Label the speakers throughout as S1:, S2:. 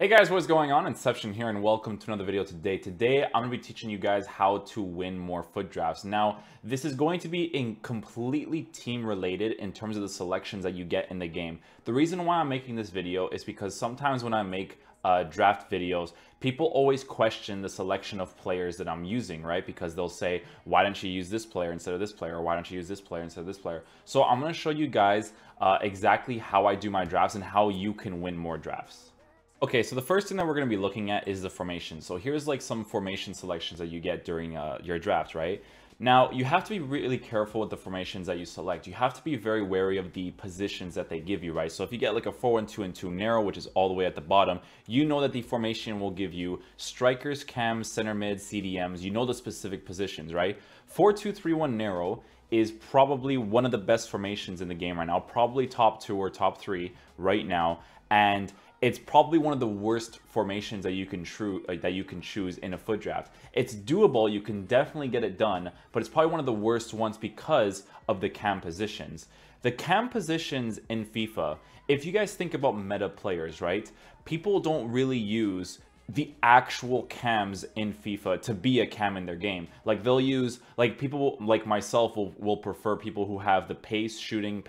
S1: Hey guys, what's going on? Inception here and welcome to another video today. Today, I'm going to be teaching you guys how to win more foot drafts. Now, this is going to be completely team related in terms of the selections that you get in the game. The reason why I'm making this video is because sometimes when I make draft videos, people always question the selection of players that I'm using, right? Because they'll say, why don't you use this player instead of this player? Or why don't you use this player instead of this player? So I'm going to show you guys exactly how I do my drafts and how you can win more drafts. Okay, so the first thing that we're going to be looking at is the formation. So here's like some formation selections that you get during your draft, right? Now, you have to be really careful with the formations that you select. You have to be very wary of the positions that they give you, right? So if you get like a 4-1-2-2 narrow, which is all the way at the bottom, you know that the formation will give you strikers, cams, center mid, CDMs. You know the specific positions, right? 4-2-3-1 narrow is probably one of the best formations in the game right now, probably top 2 or top 3 right now. And it's probably one of the worst formations that you can choose in a foot draft. It's doable, you can definitely get it done, but it's probably one of the worst ones because of the cam positions. The cam positions in FIFA, if you guys think about meta players, right? People don't really use the actual cams in FIFA to be a cam in their game. Like they'll use, like people like myself will prefer people who have the pace shooting,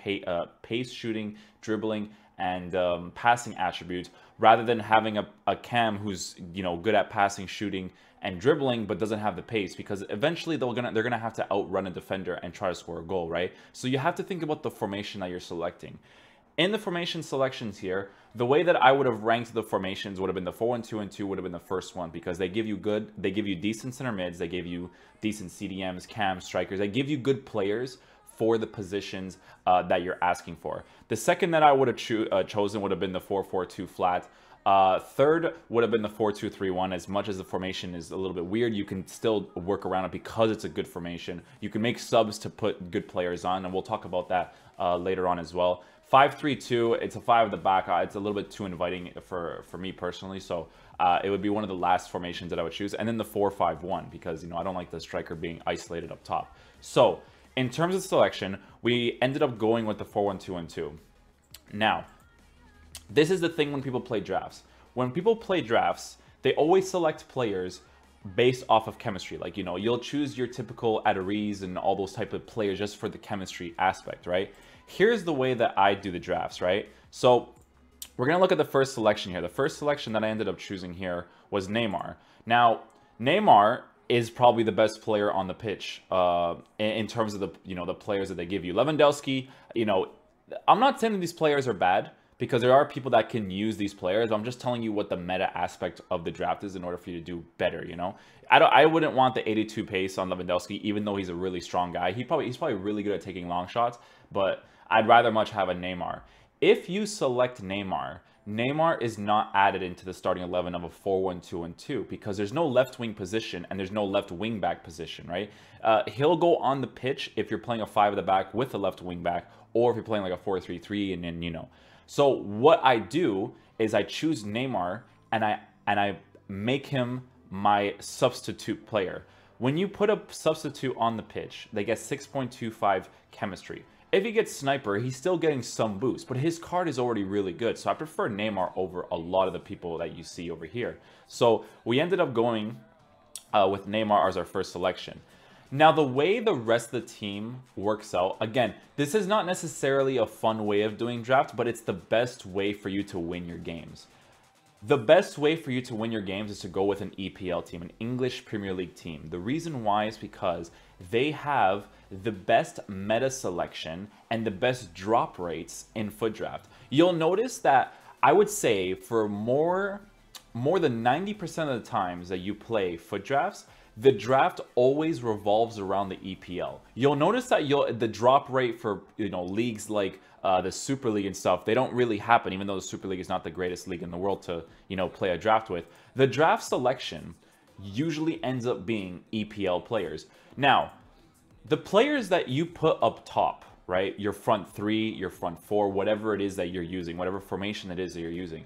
S1: dribbling, and passing attributes rather than having a cam who's, you know, good at passing, shooting, and dribbling but doesn't have the pace, because eventually they're gonna have to outrun a defender and try to score a goal, right? So you have to think about the formation that you're selecting. In the formation selections here, the way that I would have ranked the formations would have been the 4-1-2-2 would have been the first one, because they give you decent center mids, they give you decent CDMs, cams, strikers, they give you good players for the positions that you're asking for. The second that I would have chosen would have been the 4-4-2 flat. Third would have been the 4-2-3-1. As much as the formation is a little bit weird, you can still work around it because it's a good formation. You can make subs to put good players on, and we'll talk about that later on as well. 5-3-2, it's a 5 at the back. It's a little bit too inviting for me personally, so it would be one of the last formations that I would choose. And then the 4-5-1, because, you know, I don't like the striker being isolated up top. So in terms of selection, we ended up going with the 4-1-2-2. Now, this is the thing when people play drafts. When people play drafts, they always select players based off of chemistry. Like, you know, you'll choose your typical Adaries and all those type of players just for the chemistry aspect, right? Here's the way that I do the drafts, right? So we're going to look at the first selection here. The first selection that I ended up choosing here was Neymar. Now, Neymar is probably the best player on the pitch in terms of the, you know, the players that they give you. Lewandowski, you know, I'm not saying that these players are bad, because there are people that can use these players. I'm just telling you what the meta aspect of the draft is in order for you to do better, you know? I wouldn't want the 82 pace on Lewandowski, even though he's a really strong guy. He's probably really good at taking long shots, but I'd rather much have a Neymar. If you select Neymar, Neymar is not added into the starting 11 of a 4-1-2-2 because there's no left wing position and there's no left wing back position, right? He'll go on the pitch if you're playing a 5 at the back with a left wing back, or if you're playing like a 4-3-3 and then, you know. So what I do is I choose Neymar and I make him my substitute player. When you put a substitute on the pitch, they get 6.25 chemistry. If he gets sniper, he's still getting some boost, but his card is already really good. So I prefer Neymar over a lot of the people that you see over here. So we ended up going with Neymar as our first selection. Now, the way the rest of the team works out, again, this is not necessarily a fun way of doing draft, but it's the best way for you to win your games. The best way for you to win your games is to go with an EPL team, an English Premier League team. The reason why is because they have the best meta selection and the best drop rates in foot draft. You'll notice that I would say for more than 90% of the times that you play foot drafts, the draft always revolves around the EPL. You'll notice that the drop rate for, you know, leagues like the Super League and stuff, they don't really happen, even though the Super League is not the greatest league in the world to, you know, play a draft with. The draft selection usually ends up being EPL players. Now, the players that you put up top, right, your front 3, your front 4, whatever it is that you're using, whatever formation it is that you're using,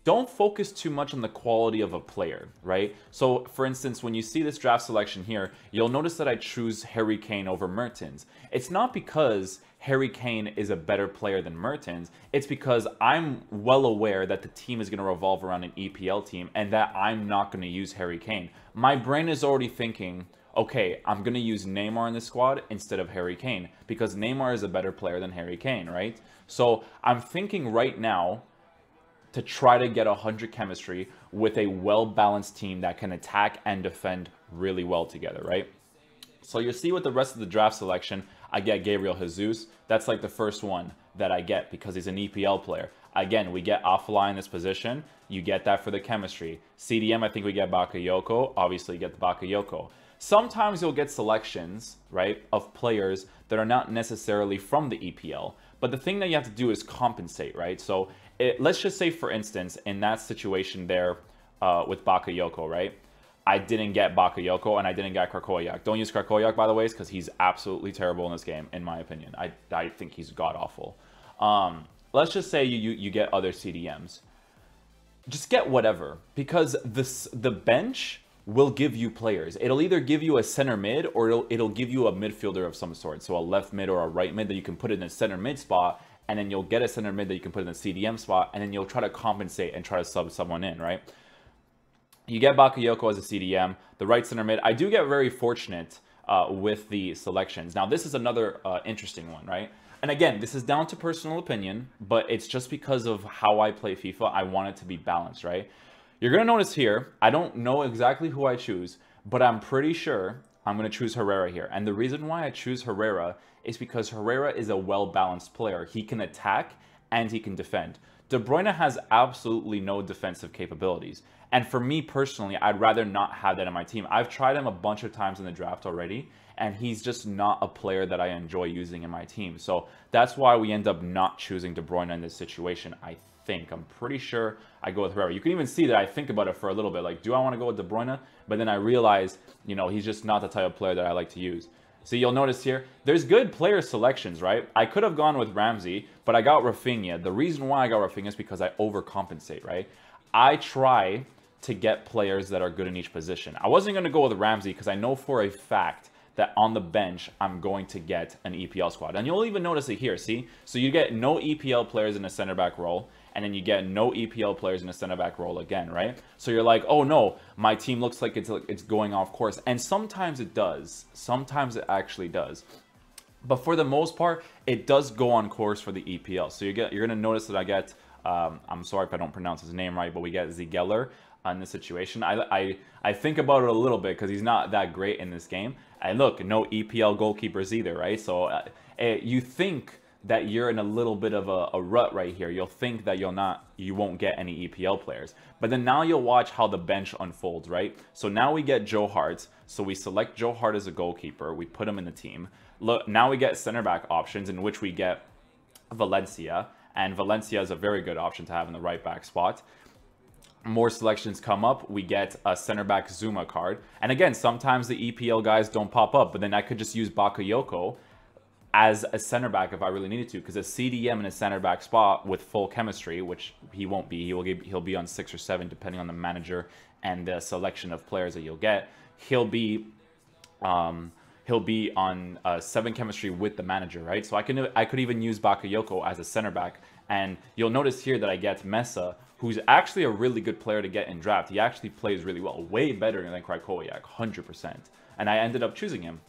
S1: don't focus too much on the quality of a player, right? So, for instance, when you see this draft selection here, you'll notice that I choose Harry Kane over Mertens. It's not because Harry Kane is a better player than Mertens. It's because I'm well aware that the team is going to revolve around an EPL team and that I'm not going to use Harry Kane. My brain is already thinking, okay, I'm going to use Neymar in the squad instead of Harry Kane because Neymar is a better player than Harry Kane, right? So I'm thinking right now to try to get 100 chemistry with a well-balanced team that can attack and defend really well together, right? So you'll see with the rest of the draft selection, I get Gabriel Jesus. That's like the first one that I get because he's an EPL player. Again, we get Afellay in this position. You get that for the chemistry. CDM, I think we get Bakayoko. Obviously, you get the Bakayoko. Sometimes you'll get selections, right, of players that are not necessarily from the EPL. But the thing that you have to do is compensate, right? So let's just say, for instance, in that situation there with Bakayoko, right? I didn't get Bakayoko and I didn't get Krakowiak. Don't use Krakowiak, by the way, because he's absolutely terrible in this game, in my opinion. I think he's god-awful. Let's just say you get other CDMs. Just get whatever, because the bench will give you players. It'll either give you a center mid or it'll give you a midfielder of some sort. So a left mid or a right mid that you can put in a center mid spot, and then you'll get a center mid that you can put in a CDM spot, and then you'll try to compensate and try to sub someone in, right? You get Bakayoko as a CDM, the right center mid. I do get very fortunate with the selections. Now, this is another interesting one, right? And again, this is down to personal opinion, but it's just because of how I play FIFA. I want it to be balanced, right? You're going to notice here, I don't know exactly who I choose, but I'm pretty sure I'm going to choose Herrera here. And the reason why I choose Herrera is because Herrera is a well-balanced player. He can attack and he can defend. De Bruyne has absolutely no defensive capabilities. And for me personally, I'd rather not have that in my team. I've tried him a bunch of times in the draft already, and he's just not a player that I enjoy using in my team. So that's why we end up not choosing De Bruyne in this situation, I think. I'm pretty sure I go with Herrera. You can even see that I think about it for a little bit. Like, do I want to go with De Bruyne? But then I realize, you know, he's just not the type of player that I like to use. So you'll notice here, there's good player selections, right? I could have gone with Ramsey, but I got Rafinha. The reason why I got Rafinha is because I overcompensate, right? I try to get players that are good in each position. I wasn't going to go with Ramsey because I know for a fact that on the bench, I'm going to get an EPL squad. And you'll even notice it here, see? So you get no EPL players in a center back role, and then you get no EPL players in a center back role again, right? So you're like, oh no, my team looks like it's going off course. And sometimes it does. Sometimes it actually does. But for the most part, it does go on course for the EPL. So you're going to notice that I get, I'm sorry if I don't pronounce his name right, but we get Zigeller in this situation. I think about it a little bit because he's not that great in this game. And look, no EPL goalkeepers either, right? So you think that you're in a little bit of a rut right here. You'll think that you won't get any EPL players. But then now you'll watch how the bench unfolds, right? So now we get Joe Hart. So we select Joe Hart as a goalkeeper. We put him in the team. Look, now we get center back options in which we get Valencia. And Valencia is a very good option to have in the right back spot. More selections come up, we get a center back Zuma card. And again, sometimes the EPL guys don't pop up, but then I could just use Bakayoko as a center back if I really needed to, because a CDM in a center back spot with full chemistry, which he won't be, he'll be on 6 or 7 depending on the manager and the selection of players that you'll get. He'll be on 7 chemistry with the manager, right? So I could even use Bakayoko as a center back. And you'll notice here that I get Mesa, who's actually a really good player to get in draft. He actually plays really well, way better than Krakowiak, 100%. And I ended up choosing him.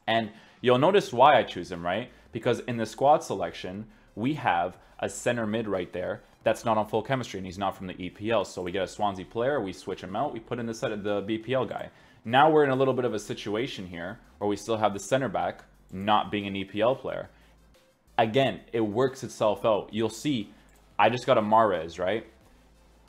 S1: And you'll notice why I choose him, right? Because in the squad selection, we have a center mid right there that's not on full chemistry, and he's not from the EPL. So we get a Swansea player, we switch him out, we put in the BPL guy. Now we're in a little bit of a situation here where we still have the center back not being an EPL player. Again, it works itself out. You'll see, I just got a Mahrez, right?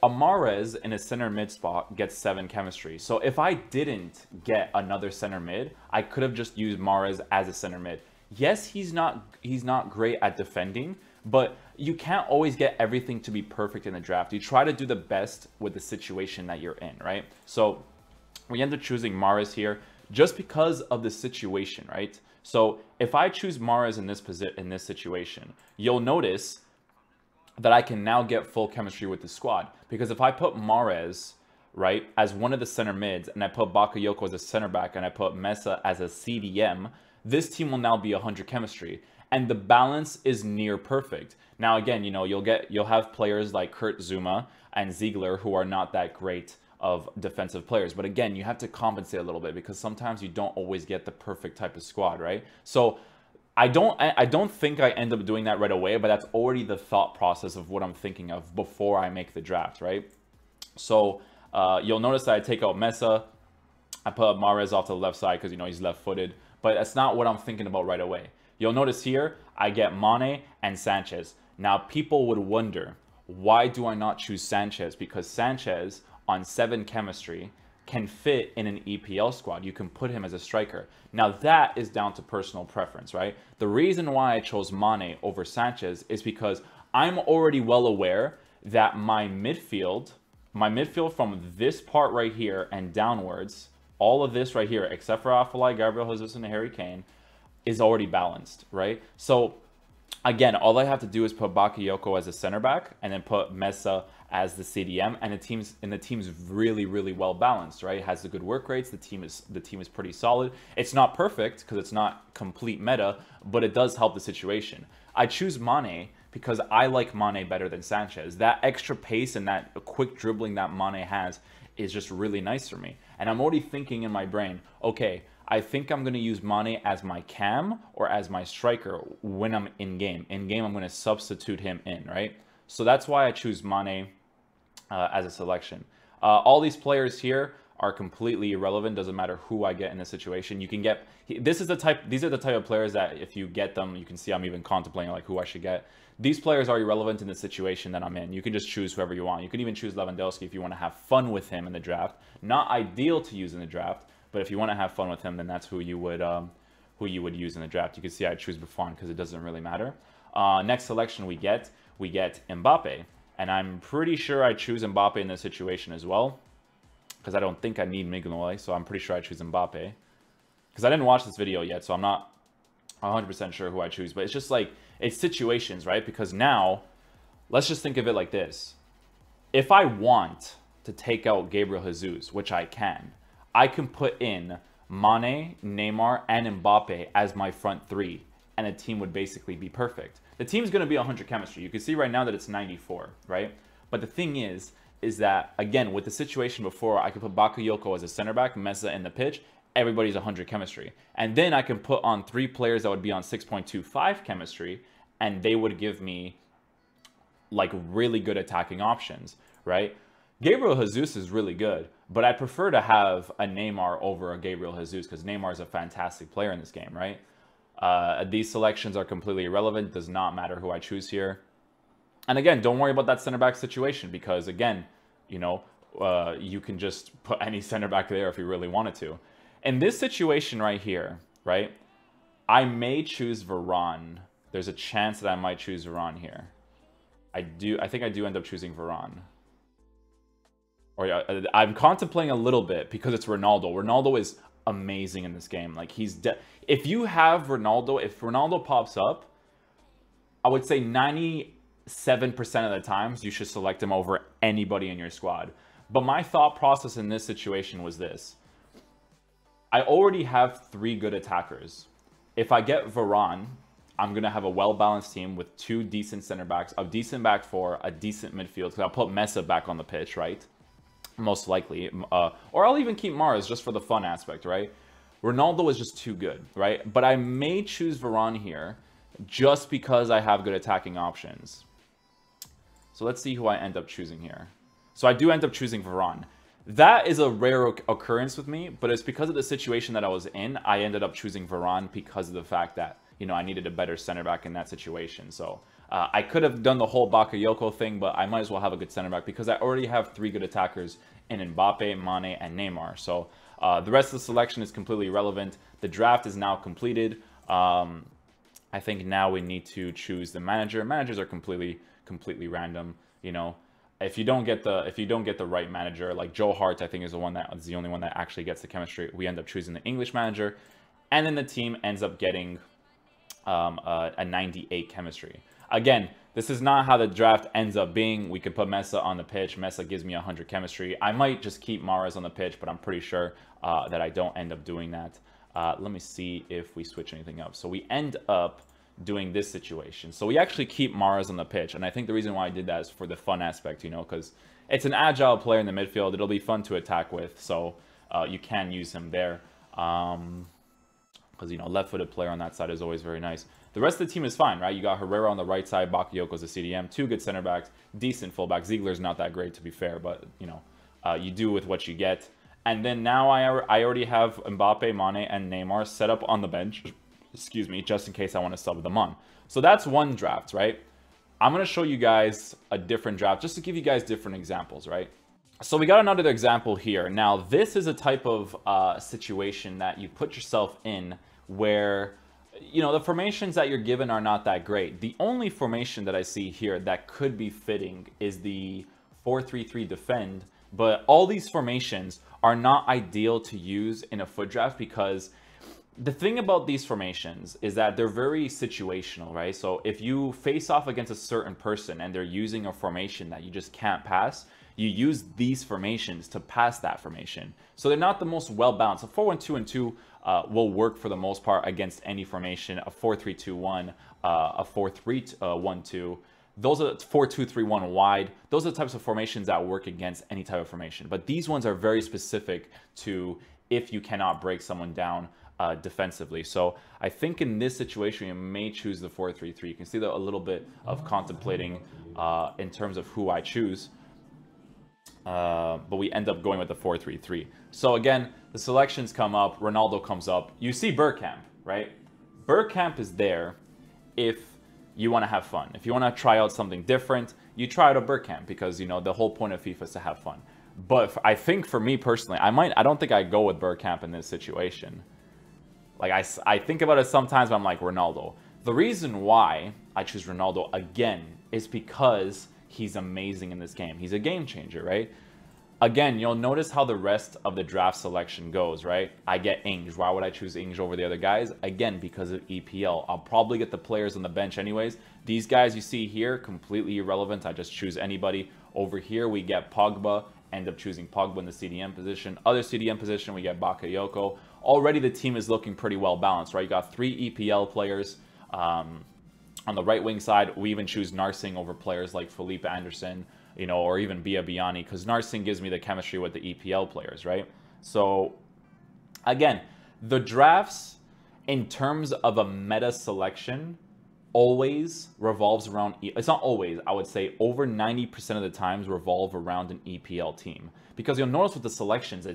S1: A Mahrez in a center mid spot gets 7 chemistry. So if I didn't get another center mid, I could have just used Mahrez as a center mid. Yes, he's not great at defending, but you can't always get everything to be perfect in the draft. You try to do the best with the situation that you're in, right? So we end up choosing Mahrez here just because of the situation, right? So if I choose Mahrez in this situation, you'll notice that I can now get full chemistry with the squad. Because if I put Mahrez, right, as one of the center mids, and I put Bakayoko as a center back, and I put Mesa as a CDM, this team will now be 100 chemistry. And the balance is near perfect. Now, again, you know, you'll have players like Kurt Zuma and Ziegler who are not that great of defensive players. But again, you have to compensate a little bit because sometimes you don't always get the perfect type of squad, right? So I don't think I end up doing that right away, but that's already the thought process of what I'm thinking of before I make the draft, right? So you'll notice that I take out Mesa. I put Mahrez off to the left side because, you know, he's left-footed. But that's not what I'm thinking about right away. You'll notice here, I get Mane and Sanchez. Now, people would wonder, why do I not choose Sanchez? Because Sanchez, on 7 chemistry, can fit in an EPL squad. You can put him as a striker. Now, that is down to personal preference, right? The reason why I chose Mane over Sanchez is because I'm already well aware that my midfield from this part right here and downwards, all of this right here, except for Afellay, Gabriel Jesus, and Harry Kane, is already balanced, right? So, again, all I have to do is put Bakayoko as a center back and then put Mesa as the CDM, and the team's really, really well balanced, right? It has the good work rates. The team is pretty solid. It's not perfect because it's not complete meta, but it does help the situation. I choose Mane because I like Mane better than Sanchez. That extra pace and that quick dribbling that Mane has is just really nice for me. And I'm already thinking in my brain, okay, I think I'm going to use Mane as my cam or as my striker when I'm in game. In game, I'm going to substitute him in, right? So that's why I choose Mane as a selection. All these players here are completely irrelevant. Doesn't matter who I get in this situation. You can get, these are the type of players that if you get them, you can see I'm even contemplating like who I should get. These players are irrelevant in the situation that I'm in. You can just choose whoever you want. You can even choose Lewandowski if you want to have fun with him in the draft. Not ideal to use in the draft, but if you want to have fun with him, then that's who you would use in the draft. You can see I choose Buffon because it doesn't really matter. Next selection we get Mbappe. And I'm pretty sure I choose Mbappe in this situation as well, because I don't think I need Mignolet, so I'm pretty sure I choose Mbappe. Because I didn't watch this video yet, so I'm not 100% sure who I choose. But it's just like, it's situations, right? Because now, let's just think of it like this. If I want to take out Gabriel Jesus, which I can put in Mane, Neymar, and Mbappe as my front 3, and a team would basically be perfect. The team's going to be 100 chemistry. You can see right now that it's 94, right? But the thing is that, again, with the situation before, I could put Bakayoko as a center back, Mesa in the pitch, everybody's 100 chemistry. And then I can put on 3 players that would be on 6.25 chemistry, and they would give me, like, really good attacking options, right? Gabriel Jesus is really good, but I prefer to have a Neymar over a Gabriel Jesus because Neymar is a fantastic player in this game, right? These selections are completely irrelevant. Does not matter who I choose here. And again, don't worry about that center back situation because, again, you know, you can just put any center back there if you really wanted to. In this situation right here, right, I may choose Varane. There's a chance that I might choose Varane here. I think I do end up choosing Varane. Or yeah, I'm contemplating a little bit because it's Ronaldo. Ronaldo is amazing in this game. Like, if you have Ronaldo, if Ronaldo pops up, I would say 97% of the times you should select him over anybody in your squad. But my thought process in this situation was this. I already have 3 good attackers. If I get Varane, I'm going to have a well-balanced team with 2 decent center backs, a decent back 4, a decent midfield, because I'll put Mesa back on the pitch, right? Most likely. Or I'll even keep Mahrez just for the fun aspect, right? Ronaldo is just too good, right? But I may choose Varane here just because I have good attacking options. So let's see who I end up choosing here. So I do end up choosing Varane. That is a rare occurrence with me, but it's because of the situation that I was in. I ended up choosing Varane because of the fact that, you know, I needed a better center back in that situation. So I could have done the whole Bakayoko thing, but I might as well have a good center back because I already have 3 good attackers in Mbappe, Mane, and Neymar. So the rest of the selection is completely irrelevant. The draft is now completed. I think now we need to choose the manager. Managers are completely random. You know, if you don't get the right manager, like Joe Hart, I think is the only one that actually gets the chemistry. We end up choosing the English manager, and then the team ends up getting a 98 chemistry. Again, This is not how the draft ends up being. We could put Mesa on the pitch. Mesa gives me 100 chemistry. I might just keep Mahrez on the pitch, but I'm pretty sure that I don't end up doing that. Let me see if we switch anything up. So we end up doing this situation. So we actually keep Mahrez on the pitch. And I think the reason why I did that is for the fun aspect, you know, because it's an agile player in the midfield. It'll be fun to attack with. So you can use him there. Because, you know, left-footed player on that side is always very nice. The rest of the team is fine, right? You got Herrera on the right side, Bakayoko's a CDM, 2 good center backs, decent fullbacks. Ziegler's not that great, to be fair, but, you know, you do with what you get. And then now I already have Mbappe, Mane, and Neymar set up on the bench, excuse me, just in case I want to sub them on. So that's one draft, right? I'm going to show you guys a different draft, just to give you guys different examples, right? So we got another example here. Now, this is a type of situation that you put yourself in where, you know, the formations that you're given are not that great. The only formation that I see here that could be fitting is the 4-3-3 defend, but all these formations are not ideal to use in a foot draft because the thing about these formations is that they're very situational, right? So if you face off against a certain person and they're using a formation that you just can't pass, you use these formations to pass that formation. So they're not the most well-balanced. A 4-1-2-2 will work for the most part against any formation. A 4-3-2-1, a 4-3-1-2. Those are 4-2-3-1 wide. Those are the types of formations that work against any type of formation. But these ones are very specific to if you cannot break someone down defensively. So I think in this situation, you may choose the 4-3-3. You can see a little bit of contemplating in terms of who I choose. But we end up going with the 4-3-3. So again, the selections come up, Ronaldo comes up. You see Bergkamp, right? Bergkamp is there if you want to have fun. If you want to try out something different, you try out a Bergkamp because, you know, the whole point of FIFA is to have fun. But I think for me personally, I don't think I'd go with Bergkamp in this situation. Like, I think about it sometimes, but I'm like, Ronaldo. The reason why I choose Ronaldo again is because he's amazing in this game. He's a game changer, right? Again, you'll notice how the rest of the draft selection goes, right? I get Ings. Why would I choose Ings over the other guys? Again, because of EPL. I'll probably get the players on the bench anyways. These guys you see here, completely irrelevant. I just choose anybody. Over here, we get Pogba. End up choosing Pogba in the CDM position. Other CDM position, we get Bakayoko. Already the team is looking pretty well balanced, right? You got 3 EPL players. On the right wing side, we even choose Narsing over players like Felipe Anderson, you know, or even Bia Biani, because Narsing gives me the chemistry with the EPL players, right? So, again, the drafts, in terms of a meta selection, always revolves around, it's not always, I would say over 90% of the times revolve around an EPL team. Because you'll notice with the selections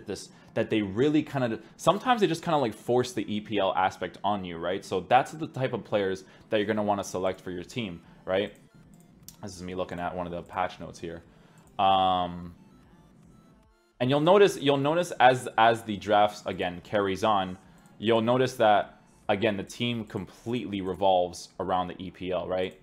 S1: that they really kind of, sometimes they just kind of like force the EPL aspect on you, right? So that's the type of players that you're going to want to select for your team, right? This is me looking at one of the patch notes here. And you'll notice as the drafts, again, carries on, you'll notice that, again, the team completely revolves around the EPL, right?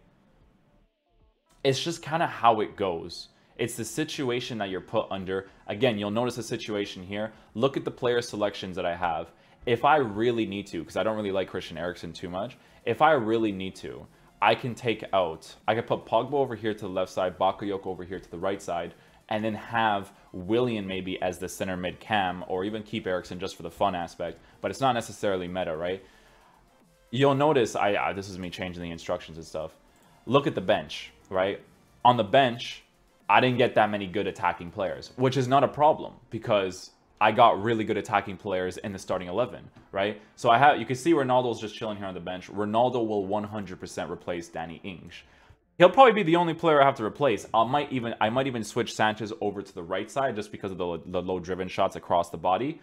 S1: It's just kind of how it goes. It's the situation that you're put under. Again, you'll notice a situation here. Look at the player selections that I have. If I really need to, because I don't really like Christian Eriksen too much, if I really need to, I can take out, I can put Pogba over here to the left side, Bakayoko over here to the right side, and then have Willian maybe as the center mid cam, or even keep Eriksen just for the fun aspect, but it's not necessarily meta, right? You'll notice, this is me changing the instructions and stuff. Look at the bench, right? On the bench, I didn't get that many good attacking players, which is not a problem because I got really good attacking players in the starting 11, right? So you can see Ronaldo's just chilling here on the bench. Ronaldo will 100% replace Danny Ings. He'll probably be the only player I have to replace. I might even switch Sanchez over to the right side just because of the low driven shots across the body.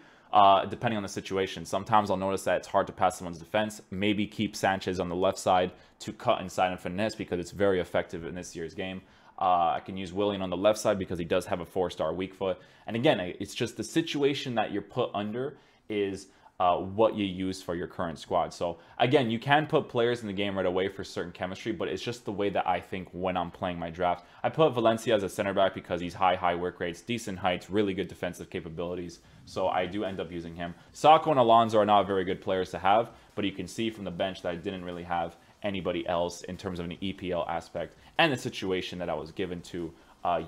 S1: Depending on the situation. Sometimes I'll notice that it's hard to pass someone's defense. Maybe keep Sanchez on the left side to cut inside and finesse because it's very effective in this year's game. I can use Willian on the left side because he does have a 4-star weak foot. And again, it's just the situation that you're put under is what you use for your current squad. So again, you can put players in the game right away for certain chemistry, but it's just the way that I think when I'm playing my draft. I put Valencia as a center back because he's high work rates, decent heights, really good defensive capabilities. So I do end up using him. Sacco and Alonso are not very good players to have, but you can see from the bench that I didn't really have anybody else in terms of an EPL aspect and the situation that I was given to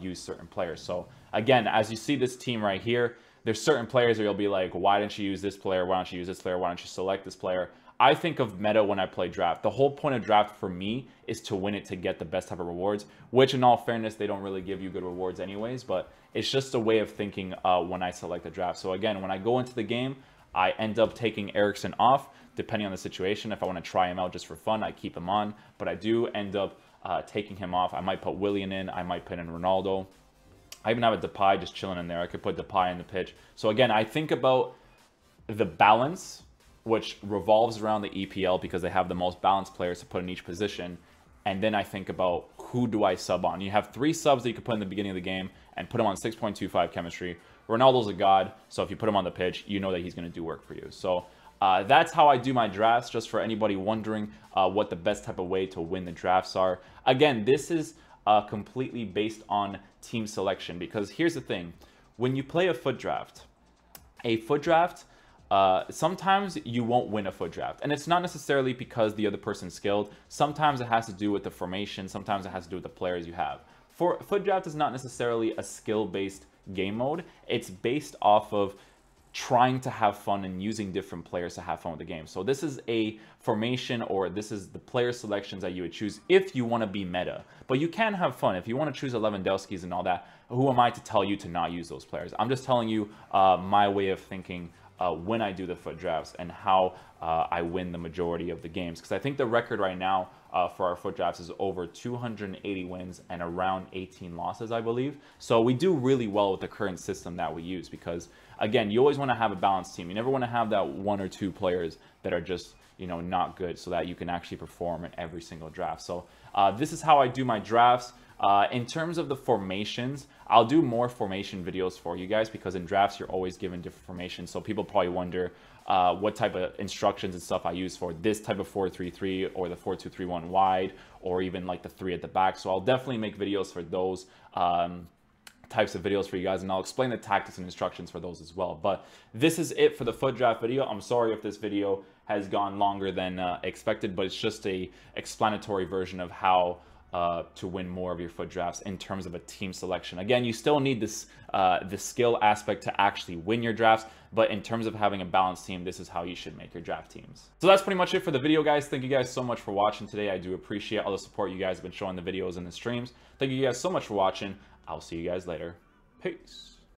S1: use certain players. So again, as you see this team right here, there's certain players where you'll be like, why didn't you use this player? Why don't you use this player? Why don't you select this player? I think of meta when I play draft. The whole point of draft for me is to win it, to get the best type of rewards, which in all fairness, they don't really give you good rewards anyways, but it's just a way of thinking when I select a draft. So again, when I go into the game, I end up taking Eriksen off, depending on the situation. If I want to try him out just for fun, I keep him on, but I do end up taking him off. I might put Willian in, I might put in Ronaldo. I even have a Depay just chilling in there. I could put Depay in the pitch. So again, I think about the balance, which revolves around the EPL because they have the most balanced players to put in each position. And then I think about who do I sub on. You have 3 subs that you could put in the beginning of the game and put them on 6.25 chemistry. Ronaldo's a god, so if you put him on the pitch, you know that he's going to do work for you. So that's how I do my drafts, just for anybody wondering what the best type of way to win the drafts are. Again, this is completely based on team selection, because here's the thing. When you play a foot draft, sometimes you won't win a foot draft, and it's not necessarily because the other person's skilled. Sometimes it has to do with the formation. Sometimes it has to do with the players you have. For foot draft is not necessarily a skill-based game mode. It's based off of trying to have fun and using different players to have fun with the game. So this is a formation, or this is the player selections that you would choose if you want to be meta. But you can have fun. If you want to choose Lewandowski's and all that, who am I to tell you to not use those players? I'm just telling you my way of thinking when I do the foot drafts and how I win the majority of the games. Because I think the record right now for our foot drafts is over 280 wins and around 18 losses, I believe. So we do really well with the current system that we use, because again, you always want to have a balanced team. You never want to have that 1 or 2 players that are just, you know, not good, so that you can actually perform in every single draft. So this is how I do my drafts. In terms of the formations, I'll do more formation videos for you guys, because in drafts, you're always given different formations. So people probably wonder what type of instructions and stuff I use for this type of 4-3-3 or the 4-2-3-1 wide, or even like the 3 at the back. So I'll definitely make videos for those types of videos for you guys, and I'll explain the tactics and instructions for those as well. But this is it for the foot draft video. I'm sorry if this video has gone longer than expected, but it's just a explanatory version of how to win more of your foot drafts in terms of a team selection. Again, you still need this the skill aspect to actually win your drafts, but in terms of having a balanced team, this is how you should make your draft teams. So that's pretty much it for the video, guys. Thank you guys so much for watching today. I do appreciate all the support you guys have been showing the videos and the streams. Thank you guys so much for watching. I'll see you guys later. Peace.